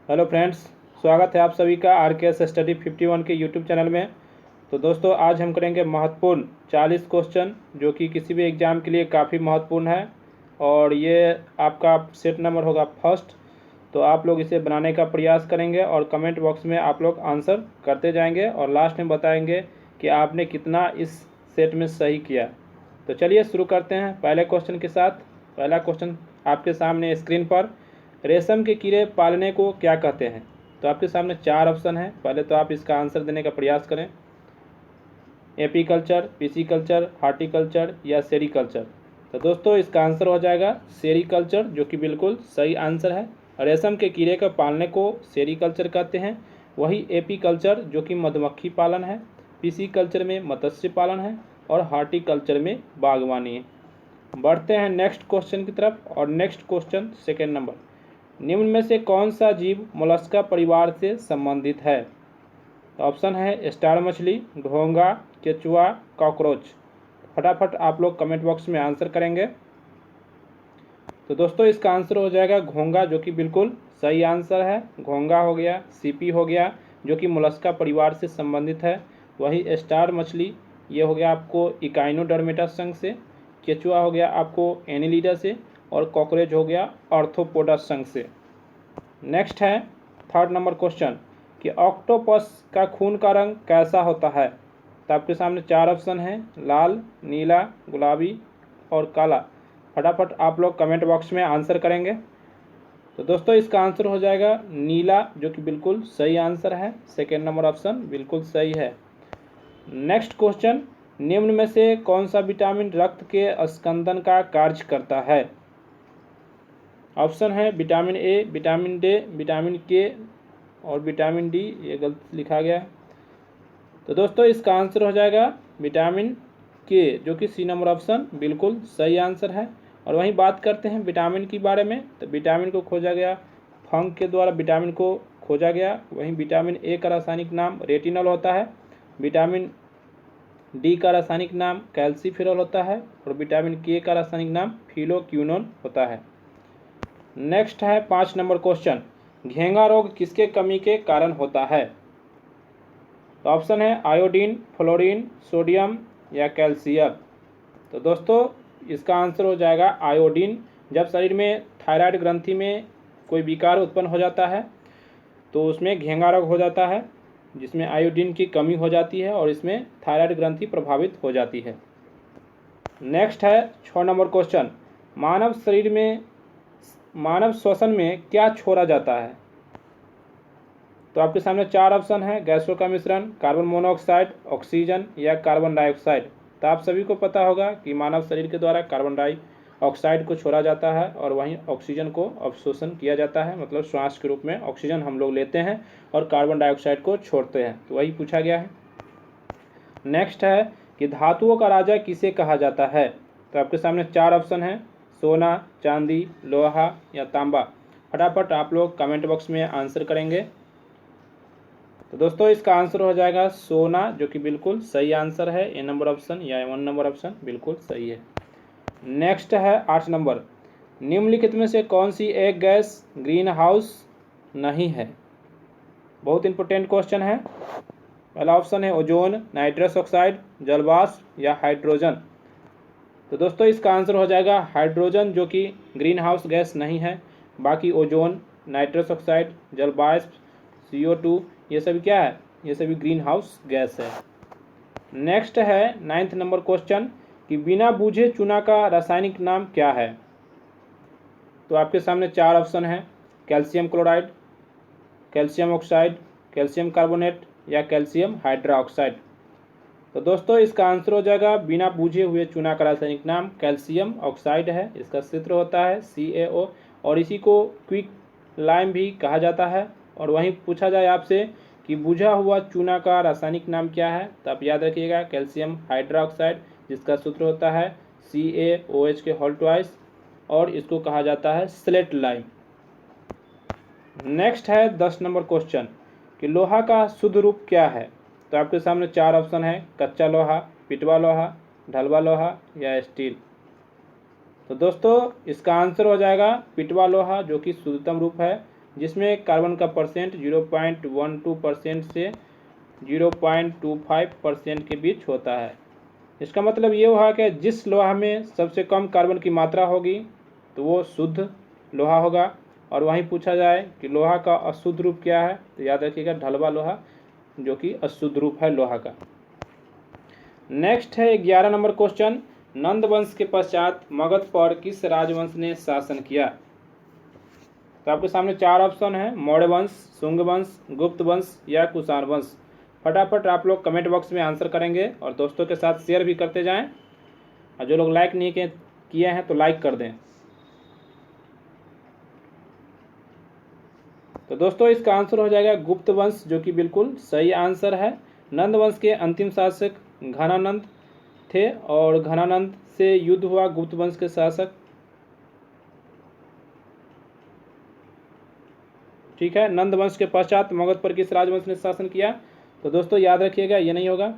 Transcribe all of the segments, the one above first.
Hello friends, स्वागत है आप सभी का RKS स्टडी 51 के यूट्यूब चैनल में। तो दोस्तों, आज हम करेंगे महत्वपूर्ण 40 क्वेश्चन जो कि किसी भी एग्ज़ाम के लिए काफ़ी महत्वपूर्ण है और ये आपका सेट नंबर होगा फर्स्ट। तो आप लोग इसे बनाने का प्रयास करेंगे और कमेंट बॉक्स में आप लोग आंसर करते जाएंगे और लास्ट में बताएंगे कि आपने कितना इस सेट में सही किया। तो चलिए शुरू करते हैं पहले क्वेश्चन के साथ। पहला क्वेश्चन आपके सामने स्क्रीन पर, रेशम के कीड़े पालने को क्या कहते हैं? तो आपके सामने 4 ऑप्शन हैं। पहले तो आप इसका आंसर देने का प्रयास करें। एपीकल्चर, पिसीकल्चर, हार्टिकल्चर या सेरीकल्चर। तो दोस्तों, इसका आंसर हो जाएगा सेरीकल्चर, जो कि बिल्कुल सही आंसर है। रेशम के कीड़े को पालने को सेरीकल्चर कहते हैं। वही एपीकल्चर जो कि मधुमक्खी पालन है, पिसीकल्चर में मत्स्य पालन है और हार्टिकल्चर में बागवानी है। बढ़ते हैं नेक्स्ट क्वेश्चन की तरफ। और नेक्स्ट क्वेश्चन सेकेंड नंबर, निम्न में से कौन सा जीव मोलस्का परिवार से संबंधित है? तो ऑप्शन है स्टार मछली, घोंगा, केचुआ, कॉकरोच। फटाफट आप लोग कमेंट बॉक्स में आंसर करेंगे। तो दोस्तों, इसका आंसर हो जाएगा घोंगा, जो कि बिल्कुल सही आंसर है। घोंगा हो गया, सीपी हो गया जो कि मोलस्का परिवार से संबंधित है। वही स्टार मछली ये हो गया आपको इकाइनोडर्मेटा संघ से। केचुआ हो गया आपको एनिलिडा से और कॉकरोच हो गया आर्थ्रोपोडा संघ से। नेक्स्ट है थर्ड नंबर क्वेश्चन कि ऑक्टोपस का खून का रंग कैसा होता है? तो आपके सामने 4 ऑप्शन हैं, लाल, नीला, गुलाबी और काला। फटाफट आप लोग कमेंट बॉक्स में आंसर करेंगे। तो दोस्तों, इसका आंसर हो जाएगा नीला, जो कि बिल्कुल सही आंसर है। सेकेंड नंबर ऑप्शन बिल्कुल सही है। नेक्स्ट क्वेश्चन, निम्न में से कौन सा विटामिन रक्त के स्कंदन का कार्य करता है? ऑप्शन है vitamin A, vitamin D, vitamin के और विटामिन डी। ये गलत लिखा गया है। तो दोस्तों, इसका आंसर हो जाएगा विटामिन के, जो कि सी नंबर ऑप्शन बिल्कुल सही आंसर है। और वहीं बात करते हैं विटामिन के बारे में। तो विटामिन को खोजा गया, फंक के द्वारा विटामिन को खोजा गया। वहीं विटामिन ए का रासायनिक नाम रेटिनॉल होता है, विटामिन डी का रासायनिक नाम कैल्सीफेरॉल होता है और विटामिन के का रासायनिक नाम फिलोक्विनोन होता है। नेक्स्ट है 5 नंबर क्वेश्चन, घेंगा रोग किसके कमी के कारण होता है? तो ऑप्शन है आयोडीन, फ्लोरीन, सोडियम या कैल्शियम। तो दोस्तों, इसका आंसर हो जाएगा आयोडीन। जब शरीर में थायराइड ग्रंथि में कोई विकार उत्पन्न हो जाता है तो उसमें घेंगा रोग हो जाता है, जिसमें आयोडीन की कमी हो जाती है और इसमें थायराइड ग्रंथि प्रभावित हो जाती है। नेक्स्ट है 6 नंबर क्वेश्चन, मानव श्वसन में क्या छोड़ा जाता है? तो आपके सामने 4 ऑप्शन है, गैसों का मिश्रण, कार्बन मोनोऑक्साइड, ऑक्सीजन या कार्बन डाइऑक्साइड। तो आप सभी को पता होगा कि मानव शरीर के द्वारा कार्बन डाइऑक्साइड को छोड़ा जाता है और वहीं ऑक्सीजन को अवशोषण किया जाता है, मतलब श्वास के रूप में ऑक्सीजन हम लोग लेते हैं और कार्बन डाइऑक्साइड को छोड़ते हैं। तो वही पूछा गया है। नेक्स्ट है कि धातुओं का राजा किसे कहा जाता है? तो आपके सामने 4 ऑप्शन है, सोना, चांदी, लोहा या तांबा। फटाफट आप लोग कमेंट बॉक्स में आंसर करेंगे। तो दोस्तों, इसका आंसर हो जाएगा सोना, जो कि बिल्कुल सही आंसर है। ए नंबर ऑप्शन या 1 नंबर ऑप्शन बिल्कुल सही है। नेक्स्ट है 8 नंबर, निम्नलिखित में से कौन सी एक गैस ग्रीन हाउस नहीं है? बहुत इंपॉर्टेंट क्वेश्चन है। पहला ऑप्शन है ओजोन, नाइट्रस ऑक्साइड, जलवाष्प या हाइड्रोजन। तो दोस्तों, इसका आंसर हो जाएगा हाइड्रोजन, जो कि ग्रीन हाउस गैस नहीं है। बाकी ओजोन, नाइट्रस ऑक्साइड, जलवाष्प, CO2 ये सभी क्या है? ये सभी ग्रीन हाउस गैस है। नेक्स्ट है 9th नंबर क्वेश्चन कि बिना बूझे चूना का रासायनिक नाम क्या है? तो आपके सामने 4 ऑप्शन है, calcium chloride, calcium oxide, calcium carbonate या कैल्शियम हाइड्रोक्साइड। तो दोस्तों, इसका आंसर हो जाएगा बिना बूझे हुए चूना का रासायनिक नाम कैल्शियम ऑक्साइड है। इसका सूत्र होता है CaO और इसी को क्विक लाइम भी कहा जाता है। और वहीं पूछा जाए आपसे कि बुझा हुआ चूना का रासायनिक नाम क्या है, तो आप याद रखिएगा कैल्शियम हाइड्रोक्साइड, जिसका सूत्र होता है CaOH के होल ट्वाइस और इसको कहा जाता है स्लेट लाइम। नेक्स्ट है 10 नंबर क्वेश्चन कि लोहा का शुद्ध रूप क्या है? तो आपके सामने 4 ऑप्शन है, कच्चा लोहा, पिटवा लोहा, ढलवा लोहा या स्टील। तो दोस्तों, इसका आंसर हो जाएगा पिटवा लोहा, जो कि शुद्धतम रूप है, जिसमें कार्बन का परसेंट 0.12% से 0.25% के बीच होता है। इसका मतलब ये हुआ कि जिस लोहा में सबसे कम कार्बन की मात्रा होगी तो वो शुद्ध लोहा होगा। और वहीं पूछा जाए कि लोहा का अशुद्ध रूप क्या है, तो याद रखिएगा ढलवा लोहा, जो कि अशुद्ध रूप है लोहा का। नेक्स्ट है 11 नंबर क्वेश्चन, नंद वंश के पश्चात मगध पर किस राजवंश ने शासन किया? तो आपके सामने 4 ऑप्शन है, मौर्य वंश, शुंग वंश, गुप्त वंश या कुषाण वंश। फटाफट आप लोग कमेंट बॉक्स में आंसर करेंगे और दोस्तों के साथ शेयर भी करते जाएं। और जो लोग लाइक नहीं किए हैं तो लाइक कर दें। तो दोस्तों इसका आंसर हो जाएगा गुप्त वंश, जो कि बिल्कुल सही आंसर है। नंद वंश के अंतिम शासक घनानंद थे और घनानंद से युद्ध हुआ गुप्त वंश के शासक। ठीक है, नंद वंश के पश्चात मगध पर किस राजवंश ने शासन किया? तो दोस्तों याद रखिएगा ये नहीं होगा,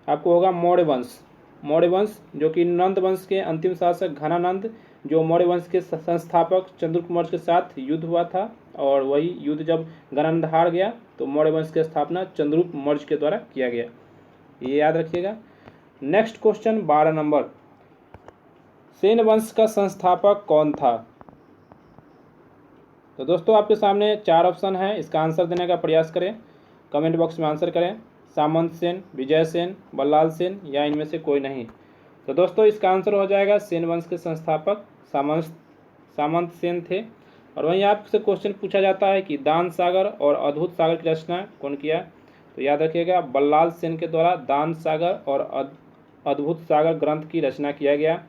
आपको होगा मौर्य वंश। मौर्य वंश, जो कि नंद वंश के अंतिम शासक घनानंद, जो मौर्य वंश के संस्थापक चंद्रगुप्त मौर्य के साथ युद्ध हुआ था, और वही युद्ध जब घनानंद हार गया तो मौर्य वंश की स्थापना चंद्रगुप्त मौर्य के द्वारा किया गया, ये याद रखिएगा। नेक्स्ट क्वेश्चन 12 नंबर, सेन वंश का संस्थापक कौन था? तो दोस्तों आपके सामने 4 ऑप्शन है, इसका आंसर देने का प्रयास करें, कमेंट बॉक्स में आंसर करें। सामंत सेन, विजय सेन, बल्लाल सेन या इनमें से कोई नहीं। तो दोस्तों इसका आंसर हो जाएगा सेन वंश के संस्थापक सामंत सेन थे। और वहीं आपसे क्वेश्चन पूछा जाता है कि दान सागर और अद्भुत सागर की रचना कौन किया? तो याद रखिएगा बल्लाल सेन के द्वारा दान सागर और अद्भुत सागर ग्रंथ की रचना किया गया।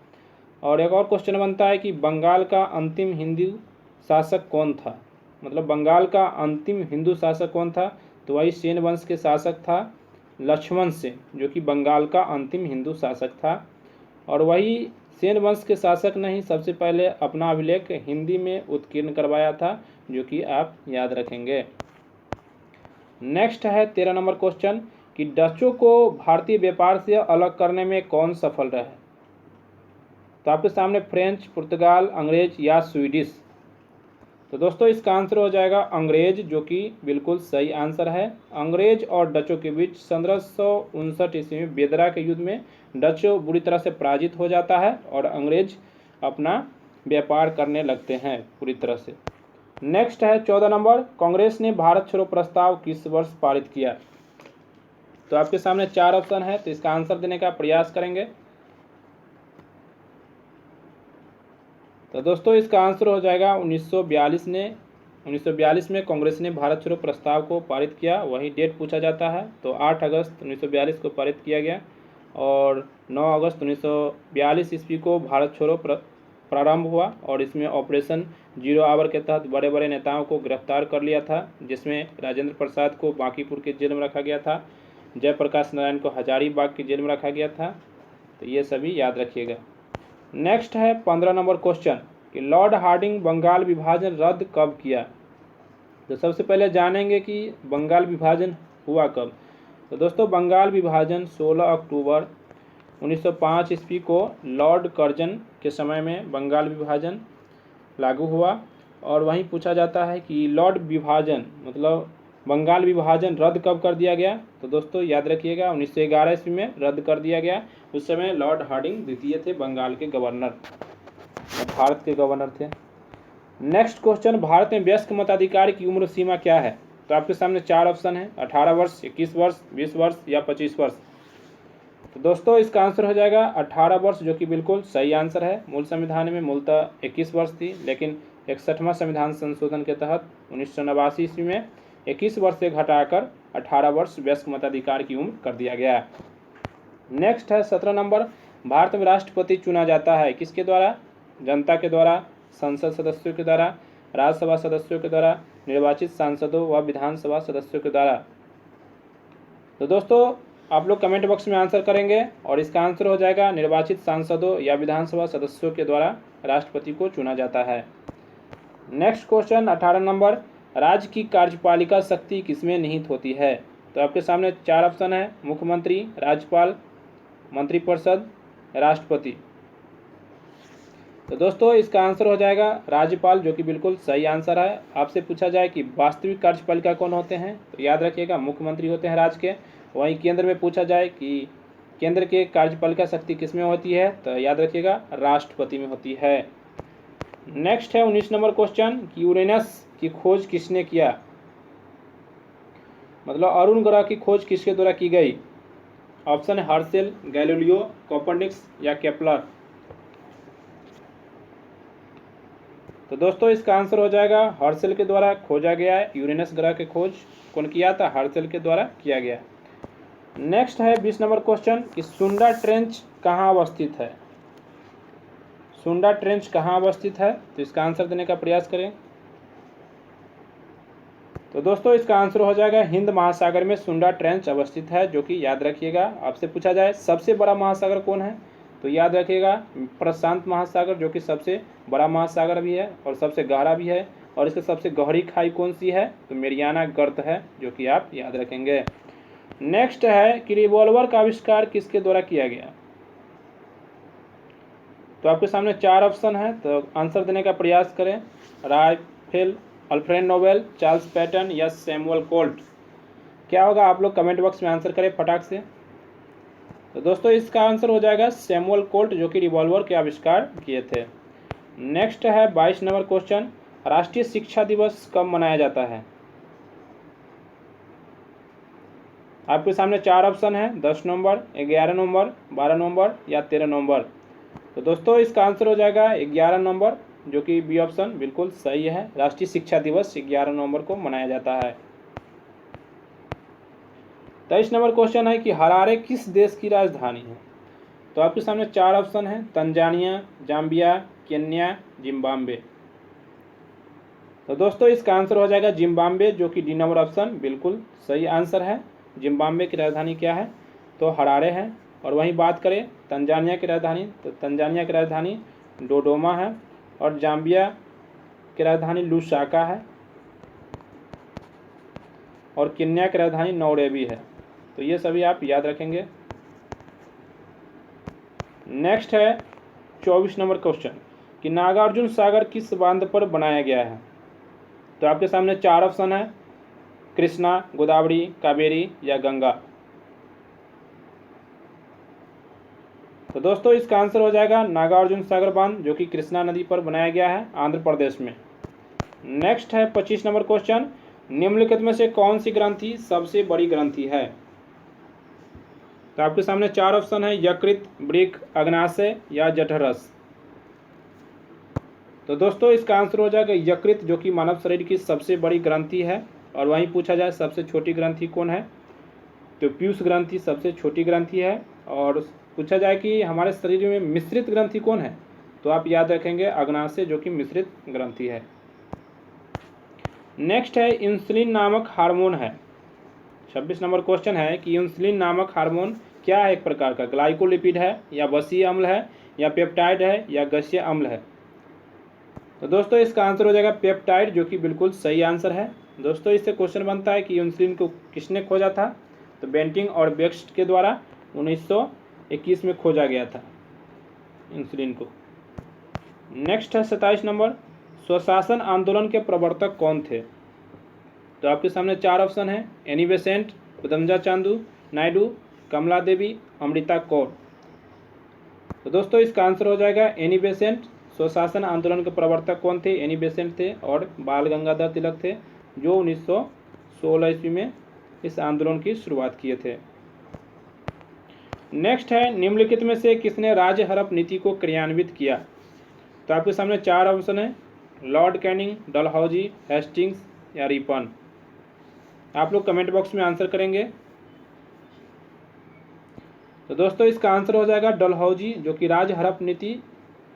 और एक और क्वेश्चन बनता है कि बंगाल का अंतिम हिंदू शासक कौन था? मतलब बंगाल का अंतिम हिंदू शासक कौन था? तो वही सेन वंश के शासक था लक्ष्मण सेन, जो कि बंगाल का अंतिम हिंदू शासक था। और वही सेन वंश के शासक ने ही सबसे पहले अपना अभिलेख हिंदी में उत्कीर्ण करवाया था, जो कि आप याद रखेंगे। नेक्स्ट है 13 नंबर क्वेश्चन कि डचों को भारतीय व्यापार से अलग करने में कौन सफल रहे? तो आपके सामने फ्रेंच, पुर्तगाल, अंग्रेज या स्वीडिश। तो दोस्तों इसका आंसर हो जाएगा अंग्रेज, जो कि बिल्कुल सही आंसर है। अंग्रेज और डचों के बीच 1559 ईस्वी में बेदरा के युद्ध में डच बुरी तरह से पराजित हो जाता है और अंग्रेज अपना व्यापार करने लगते हैं पूरी तरह से। नेक्स्ट है 14 नंबर, कांग्रेस ने भारत छोड़ो प्रस्ताव किस वर्ष पारित किया? तो आपके सामने 4 ऑप्शन है, तो इसका आंसर देने का प्रयास करेंगे। तो दोस्तों इसका आंसर हो जाएगा 1942 में कांग्रेस ने भारत छोड़ो प्रस्ताव को पारित किया। वही डेट पूछा जाता है, तो 8 अगस्त 1942 को पारित किया गया और 9 अगस्त 1942 ईस्वी को भारत छोड़ो प्रारंभ हुआ। और इसमें ऑपरेशन जीरो आवर के तहत बड़े बड़े नेताओं को गिरफ्तार कर लिया था, जिसमें राजेंद्र प्रसाद को बांकीपुर के जेल में रखा गया था, जयप्रकाश नारायण को हजारीबाग की जेल में रखा गया था। तो ये सभी याद रखिएगा। नेक्स्ट है 15 नंबर क्वेश्चन कि लॉर्ड हार्डिंग बंगाल विभाजन रद्द कब किया? तो सबसे पहले जानेंगे कि बंगाल विभाजन हुआ कब। तो दोस्तों बंगाल विभाजन 16 अक्टूबर 1905 ईस्वी को लॉर्ड कर्जन के समय में बंगाल विभाजन लागू हुआ। और वहीं पूछा जाता है कि लॉर्ड विभाजन मतलब बंगाल विभाजन रद्द कब कर दिया गया? तो दोस्तों याद रखिएगा 1911 ईस्वी में रद्द कर दिया गया। उस समय लॉर्ड हार्डिंग द्वितीय थे, बंगाल के गवर्नर, भारत के गवर्नर थे। नेक्स्ट क्वेश्चन, भारत में वयस्क मताधिकार की उम्र सीमा क्या है? तो आपके सामने 4 ऑप्शन है, 18 वर्ष, 21 वर्ष, 20 वर्ष या 25 वर्ष। तो दोस्तों इसका आंसर हो जाएगा 18 वर्ष, जो कि बिल्कुल सही आंसर है। मूल संविधान में मूलतः 21 वर्ष थी, लेकिन 61वां संविधान संशोधन के तहत 1989 ईस्वी में 21 वर्ष से घटाकर 18 वर्ष वयस्क मताधिकार की उम्र कर दिया गया। नेक्स्ट है 17 नंबर, भारत में राष्ट्रपति चुना जाता है किसके द्वारा? जनता के द्वारा, संसद सदस्यों के द्वारा, राज्यसभा सदस्यों के द्वारा, निर्वाचित सांसदों व विधानसभा सदस्यों के द्वारा। तो दोस्तों आप लोग कमेंट बॉक्स में आंसर करेंगे और इसका आंसर हो जाएगा निर्वाचित सांसदों या विधानसभा सदस्यों के द्वारा राष्ट्रपति को चुना जाता है। नेक्स्ट क्वेश्चन 18 नंबर, राज्य की कार्यपालिका शक्ति किसमें निहित होती है? तो आपके सामने 4 ऑप्शन है, मुख्यमंत्री, राज्यपाल, मंत्रिपरिषद, राष्ट्रपति। तो दोस्तों इसका आंसर हो जाएगा राज्यपाल, जो कि बिल्कुल सही आंसर है। आपसे पूछा जाए कि वास्तविक कार्यपालिका कौन होते हैं, तो याद रखिएगा मुख्यमंत्री होते हैं राज्य के। वहीं केंद्र में पूछा जाए कि केंद्र के कार्यपालिका शक्ति किसमें होती है, तो याद रखिएगा राष्ट्रपति में होती है। नेक्स्ट है 19 नंबर क्वेश्चन कि यूरेनस की खोज किसने किया, मतलब अरुण ग्रह की खोज किसके द्वारा की गई। ऑप्शन है हर्शेल, गैलीलियो, कोपर्निकस या केपलर। तो दोस्तों इसका आंसर हो जाएगा हर्शेल के द्वारा खोजा गया है। यूरेनस ग्रह की खोज कौन किया था, हर्शेल के द्वारा किया गया। नेक्स्ट है 20 नंबर क्वेश्चन कि सुंडा ट्रेंच कहाँ अवस्थित है। सुंडा ट्रेंच कहाँ अवस्थित है, तो इसका आंसर देने का प्रयास करें। तो दोस्तों इसका आंसर हो जाएगा हिंद महासागर में सुंडा ट्रेंच अवस्थित है, जो कि याद रखिएगा। आपसे पूछा जाए सबसे बड़ा महासागर कौन है, तो याद रखिएगा प्रशांत महासागर, जो कि सबसे बड़ा महासागर भी है और सबसे गहरा भी है। और इसकी सबसे गहरी खाई कौन सी है, तो मेरियाना गर्त है, जो कि आप याद रखेंगे। नेक्स्ट है कि रिवॉल्वर का आविष्कार किसके द्वारा किया गया। तो आपके सामने 4 ऑप्शन है, तो आंसर देने का प्रयास करें। Raphael, Alfred Nobel, Charles Patton या सैमुअल कोल्ट। क्या होगा, आप लोग कमेंट बॉक्स में आंसर करें फटाक से। तो दोस्तों इसका आंसर हो जाएगा सैमुअल कोल्ट, जो कि रिवॉल्वर के आविष्कार किए थे। नेक्स्ट है 22 नंबर क्वेश्चन, राष्ट्रीय शिक्षा दिवस कब मनाया जाता है। आपके सामने 4 ऑप्शन है, 10 नवंबर, 11 नवंबर, 12 नवंबर या 13 नवंबर। तो दोस्तों इसका आंसर हो जाएगा 11 नवंबर, जो कि बी ऑप्शन बिल्कुल सही है। राष्ट्रीय शिक्षा दिवस 11 नवंबर को मनाया जाता है। 23 नंबर क्वेश्चन है कि हरारे किस देश की राजधानी है। तो आपके सामने 4 ऑप्शन है, तंजानिया, जाम्बिया, केन्या, जिम्बाब्वे। तो दोस्तों इसका आंसर हो जाएगा जिम्बाब्वे, जो कि डी नंबर ऑप्शन बिल्कुल सही आंसर है। जिम्बाब्वे की राजधानी क्या है, तो हरारे है। और वहीं बात करें तंजानिया की राजधानी, तो तंजानिया की राजधानी डोडोमा है और जाम्बिया की राजधानी लुसाका है और केन्या की राजधानी नौरोबी है। तो ये सभी आप याद रखेंगे। नेक्स्ट है 24 नंबर क्वेश्चन कि नागार्जुन सागर किस बांध पर बनाया गया है। तो आपके सामने 4 ऑप्शन है, कृष्णा, गोदावरी, कावेरी या गंगा। तो दोस्तों इसका आंसर हो जाएगा नागार्जुन सागर बांध, जो कि कृष्णा नदी पर बनाया गया है आंध्र प्रदेश में। नेक्स्ट है 25 नंबर क्वेश्चन, निम्नलिखित में से कौन सी ग्रंथि सबसे बड़ी ग्रंथि है। तो आपके सामने 4 ऑप्शन है, यकृत, वृक्क, अग्नाशय या जठरस। तो दोस्तों इसका आंसर हो जाएगा यकृत, जो कि मानव शरीर की सबसे बड़ी ग्रंथि है। और वहीं पूछा जाए सबसे छोटी ग्रंथि कौन है, तो पीयूष ग्रंथि सबसे छोटी ग्रंथि है। और पूछा जाए कि हमारे शरीर में मिश्रित ग्रंथि कौन है, तो आप याद रखेंगे अग्नाशय, जो कि मिश्रित ग्रंथि है। नेक्स्ट है इंसुलिन नामक हार्मोन है। 26 नंबर क्वेश्चन है कि इंसुलिन नामक हार्मोन क्या है, एक प्रकार का ग्लाइकोलिपिड है या वसीय अम्ल है या पेप्टाइड है या गैसीय अम्ल है। तो दोस्तों इसका आंसर हो जाएगा पेप्टाइड, जो कि बिल्कुल सही आंसर है। दोस्तों इससे क्वेश्चन बनता है कि इंसुलिन को किसने खोजा था, तो बेंटिंग और बेक्स्ट के द्वारा 1921 में खोजा गया था इंसुलिन को। नेक्स्ट है 27 नंबर, स्वशासन आंदोलन के प्रवर्तक कौन थे। तो आपके सामने 4 ऑप्शन है, एनी बेसेंट, उदमजा चांदू नायडू, कमला देवी, अमृता कौर। तो दोस्तों इसका आंसर हो जाएगा एनी बेसेंट। स्वशासन आंदोलन के प्रवर्तक कौन थे, एनी बेसेंट थे और बाल गंगाधर तिलक थे, जो 1916 ईस्वी में इस आंदोलन की शुरुआत किए थे। नेक्स्ट है निम्नलिखित में से किसने राज्य हड़प नीति को क्रियान्वित किया। तो आपके सामने 4 ऑप्शन है, लॉर्ड कैनिंग, डलहौजी, हेस्टिंग्स या रिपन। आप लोग कमेंट बॉक्स में आंसर करेंगे। तो दोस्तों इसका आंसर हो जाएगा डलहौजी, जो कि राज्य हड़प नीति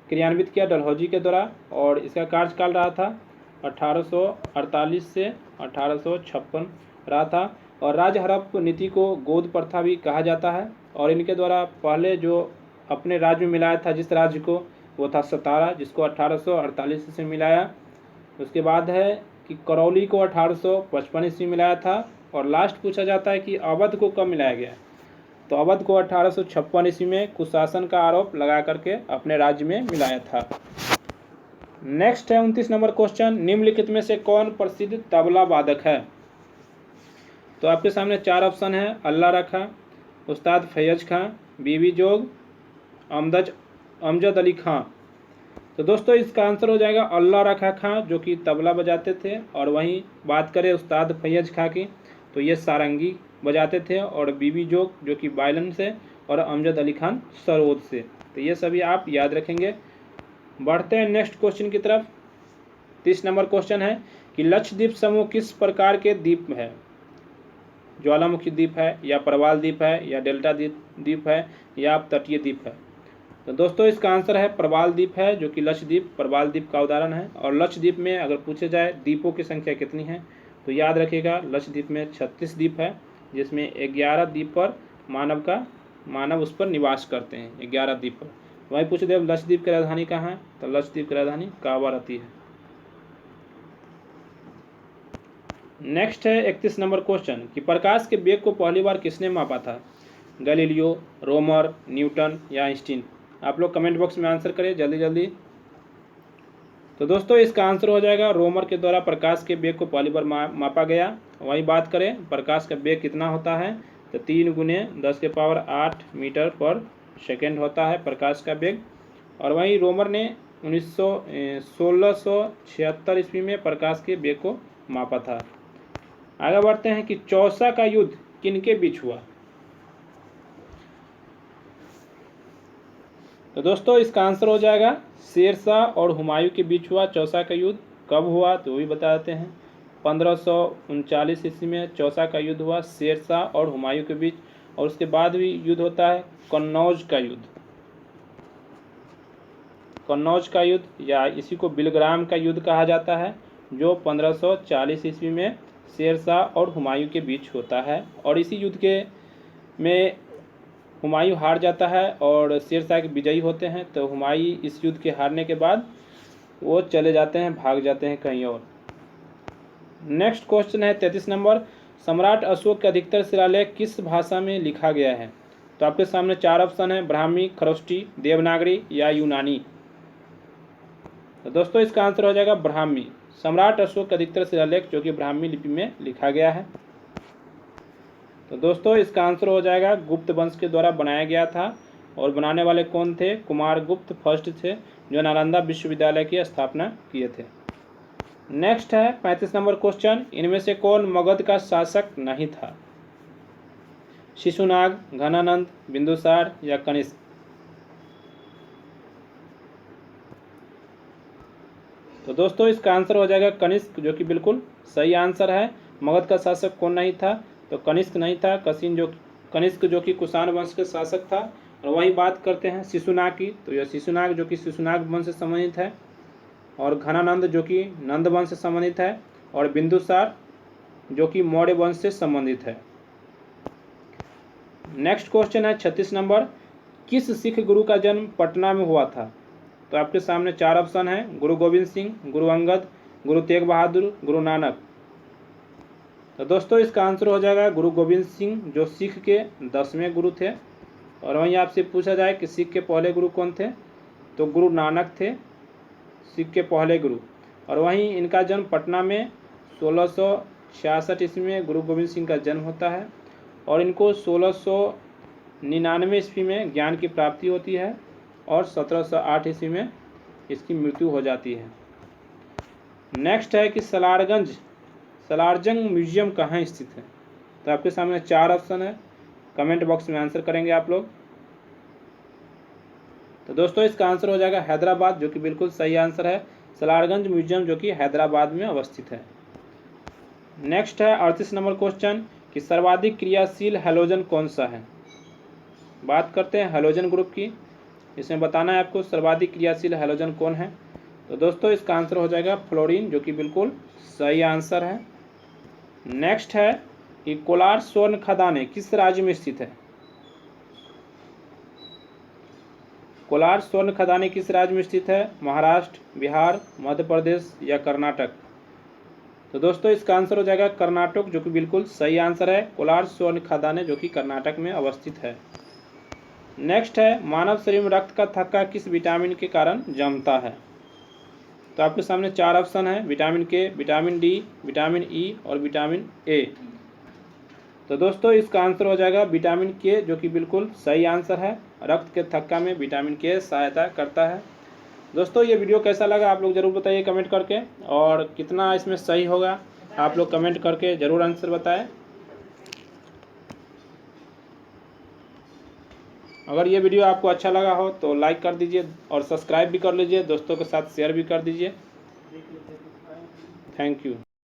क्रियान्वित किया डलहौजी के द्वारा। और इसका कार्यकाल रहा था 1848 से 1856 रहा था। और राज्य हड़प नीति को गोद प्रथा भी कहा जाता है। और इनके द्वारा पहले जो अपने राज्य में मिलाया था जिस राज्य को, वो था सतारा, जिसको 1848 से मिलाया। उसके बाद है कि करौली को 1855 ईस्वी मिलाया था। और लास्ट पूछा जाता है कि अवध को कब मिलाया गया। तो अवध को 1856 ईस्वी में कुशासन का आरोप लगा करके अपने राज्य में मिलाया था। नेक्स्ट है 29 नंबर क्वेश्चन, निम्नलिखित में से कौन प्रसिद्ध तबला वादक है? तो आपके सामने 4 ऑप्शन है, अल्लाह रखा, उस्ताद फैयज खां, बीबी जोग, अमजद अली खां। तो दोस्तों इसका आंसर हो जाएगा अल्लाह रखा खां, जो कि तबला बजाते थे। और वहीं बात करें उस्ताद फैयज खां की, तो ये सारंगी बजाते थे, और बीबी जोग जो कि वायलिन से, और अमजद अली खान सरोद से। तो ये सभी आप याद रखेंगे। बढ़ते हैं नेक्स्ट क्वेश्चन की तरफ। 30 नंबर क्वेश्चन है कि लक्षद्वीप समूह किस प्रकार के द्वीप है? ज्वालामुखी द्वीप है, या प्रवाल द्वीप है, या डेल्टा द्वीप है, या तटीय द्वीप है? तो दोस्तों इसका आंसर है प्रवाल द्वीप है, जो कि लक्षद्वीप प्रवाल द्वीप का उदाहरण है। और लक्षद्वीप में अगर पूछे जाए द्वीपों की संख्या कितनी है, तो याद रखिएगा लक्षद्वीप में 36 द्वीप है, जिसमें 11 द्वीप पर मानव उस पर निवास करते हैं, 11 द्वीप पर। वहीं पूछे दे लक्षद्वीप की राजधानी कहाँ है, तो लक्षद्वीप की राजधानी कावारती है। नेक्स्ट है 31 नंबर क्वेश्चन कि प्रकाश के वेग को पहली बार किसने मापा था? गैलीलियो, रोमर, न्यूटन या आइंस्टीन? आप लोग कमेंट बॉक्स में आंसर करें जल्दी जल्दी। तो दोस्तों इसका आंसर हो जाएगा रोमर के द्वारा प्रकाश के वेग को पहली बार मापा गया। वही बात करें प्रकाश का वेग कितना होता है, तो 3 × 10⁸ मीटर पर सेकेंड होता है प्रकाश का वेग। और वहीं रोमर ने 1676 ईस्वी में प्रकाश के वेग को मापा था। आगे बढ़ते हैं कि चौसा का युद्ध किनके बीच हुआ? तो दोस्तों इसका आंसर हो जाएगा शेरशाह और हुमायूं के बीच हुआ चौसा का युद्ध। कब हुआ तो भी बता देते हैं। 1539 ईस्वी में चौसा का युद्ध हुआ शेरशाह और हुमायूं के बीच। और उसके बाद भी युद्ध होता है कन्नौज का युद्ध। कन्नौज का युद्ध, या इसी को बिलग्राम का युद्ध कहा जाता है, जो 1540 ईस्वी में शेरशाह और हुमायूं के बीच होता है। और इसी युद्ध के में हुमायूं हार जाता है और शेरशाह के विजयी होते हैं। तो हुमायूं इस युद्ध के हारने के बाद वो चले जाते हैं, भाग जाते हैं कहीं और। नेक्स्ट क्वेश्चन है 33 नंबर, सम्राट अशोक के अधिकतर शिलालेख किस भाषा में लिखा गया है? तो आपके सामने 4 ऑप्शन है, ब्राह्मी, खरोष्टी, देवनागरी या यूनानी? तो दोस्तों इसका आंसर हो जाएगा ब्राह्मी। सम्राट अशोक का अधिकतर शिलालेख जो कि ब्राह्मी लिपि में लिखा गया है। तो दोस्तों इसका आंसर हो जाएगा गुप्त वंश के द्वारा बनाया गया था। और बनाने वाले कौन थे? कुमार गुप्त फर्स्ट थे, जो नालंदा विश्वविद्यालय की स्थापना किए थे। नेक्स्ट है 35 नंबर क्वेश्चन, इनमें से कौन मगध का शासक नहीं था? शिशुनाग, घनानंद, बिंदुसार या कनिष्क? तो दोस्तों इसका आंसर हो जाएगा कनिष्क, जो कि बिल्कुल सही आंसर है। मगध का शासक कौन नहीं था? तो कनिष्क नहीं था। कनिष्क जो कि कुषाण वंश के शासक था। और वही बात करते हैं शिशुनाग की, तो यह शिशुनाग जो कि शिशुनाग वंश से संबंधित है। और घनानंद जो कि नंद वंश से संबंधित है। और बिंदुसार जो कि मौर्य वंश से संबंधित है। नेक्स्ट क्वेश्चन है 36 नंबर, किस सिख गुरु का जन्म पटना में हुआ था? तो आपके सामने 4 ऑप्शन है, गुरु गोविंद सिंह, गुरु अंगद, गुरु तेग बहादुर, गुरु नानक। तो दोस्तों इसका आंसर हो जाएगा गुरु गोविंद सिंह, जो सिख के 10वें गुरु थे। और वहीं आपसे पूछा जाए कि सिख के पहले गुरु कौन थे, तो गुरु नानक थे सिख के पहले गुरु। और वहीं इनका जन्म पटना में 1666 ईस्वी में गुरु गोविंद सिंह का जन्म होता है। और इनको 1699 ईस्वी में ज्ञान की प्राप्ति होती है। और 1708 ईस्वी में इसकी मृत्यु हो जाती है। नेक्स्ट है कि सलारजंग म्यूजियम कहाँ स्थित है? तो आपके सामने 4 ऑप्शन है, कमेंट बॉक्स में आंसर करेंगे आप लोग। तो दोस्तों इसका आंसर हो जाएगा हैदराबाद, जो कि बिल्कुल सही आंसर है। सलारगंज म्यूजियम जो कि हैदराबाद में अवस्थित है। नेक्स्ट है 38 नंबर क्वेश्चन कि सर्वाधिक क्रियाशील हैलोजन कौन सा है? बात करते हैं हैलोजन ग्रुप की। इसमें बताना है आपको सर्वाधिक क्रियाशील हैलोजन कौन है। तो दोस्तों इसका आंसर हो जाएगा फ्लोरीन, जो कि बिल्कुल सही आंसर है। नेक्स्ट है कि कोलार स्वर्ण खदानें किस राज्य में स्थित है? कोलार स्वर्ण खदानें किस राज्य में स्थित है? महाराष्ट्र, बिहार, मध्य प्रदेश या कर्नाटक? तो दोस्तों इसका आंसर हो जाएगा कर्नाटक, जो कि बिल्कुल सही आंसर है। कोलार स्वर्ण खदानें जो कि कर्नाटक में अवस्थित है। नेक्स्ट है मानव शरीर में रक्त का थक्का किस विटामिन के कारण जमता है? तो आपके सामने 4 ऑप्शन है, विटामिन के, विटामिन डी, विटामिन ई और विटामिन ए। तो दोस्तों इसका आंसर हो जाएगा विटामिन के, जो कि बिल्कुल सही आंसर है। रक्त के थक्का में विटामिन के सहायता करता है। दोस्तों ये वीडियो कैसा लगा आप लोग ज़रूर बताइए कमेंट करके, और कितना इसमें सही होगा आप लोग कमेंट करके ज़रूर आंसर बताएं। अगर ये वीडियो आपको अच्छा लगा हो तो लाइक कर दीजिए और सब्सक्राइब भी कर लीजिए, दोस्तों के साथ शेयर भी कर दीजिए। Thank you.